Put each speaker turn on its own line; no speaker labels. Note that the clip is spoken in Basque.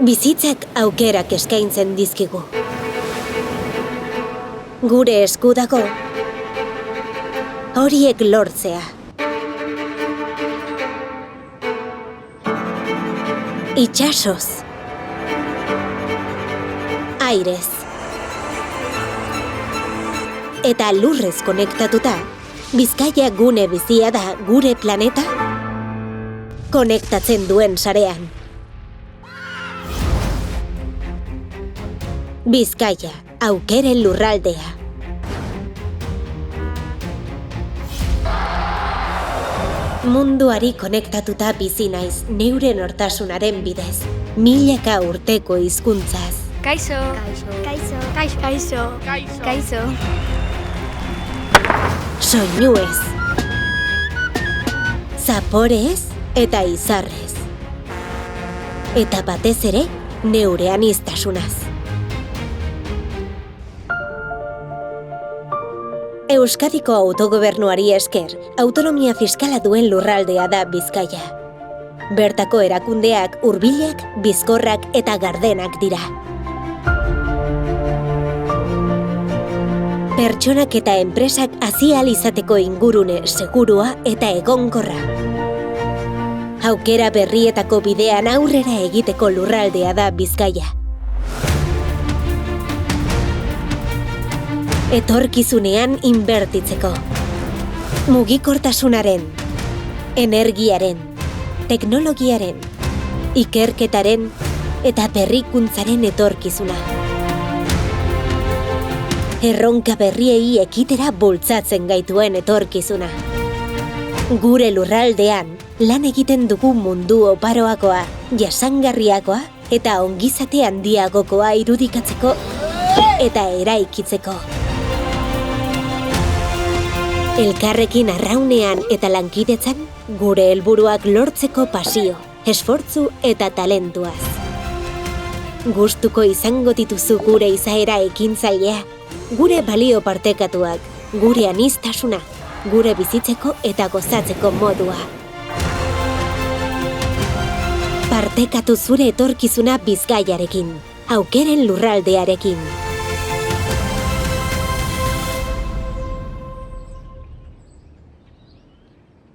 Bizitzak aukerak eskaintzen dizkigu. Gure esku dago horiek lortzea. Itxasoz, airez eta lurrez konektatuta, Bizkaia gune bizia da gure planeta konektatzen duen sarean. Bizkaia, aukeren lurraldea. Munduari konektatuta bizi naiz neure nortasunaren bidez, milaka urteko hizkuntzaz.
Kaixo. Kaixo. Kaixo. Kaixo. Kaixo. Kaixo.
Soinuez, zaporez eta izarrez. Eta batez ere, neure aniztasunaz. Euskadiko autogobernuari esker, autonomia fiskala duen lurraldea da Bizkaia. Bertako erakundeak hurbilak, bizkorrak eta gardenak dira. Pertsonak eta enpresak hazi ahal izateko ingurune segurua eta egonkorra. Aukera berrietako bidean aurrera egiteko lurraldea da Bizkaia. Etorkizunean inbertitzeko. Mugikortasunaren, energiaren, teknologiaren, ikerketaren eta berrikuntzaren etorkizuna. Erronka berriei ekitera bultzatzen gaituen etorkizuna. Gure lurraldean lan egiten dugu mundu oparoagoa, jasangarriagoa eta ongizate handiagokoa irudikatzeko eta eraikitzeko. Elkarrekin arraunean eta lankidetzan gure helburuak lortzeko pasio, esfortzu eta talentuaz. Gustuko izango dituzu gure izaera ekintzailea, gure balio partekatuak, gure aniztasuna, gure bizitzeko eta gozatzeko modua. Partekatu zure etorkizuna Bizkaiarekin, aukeren lurraldearekin.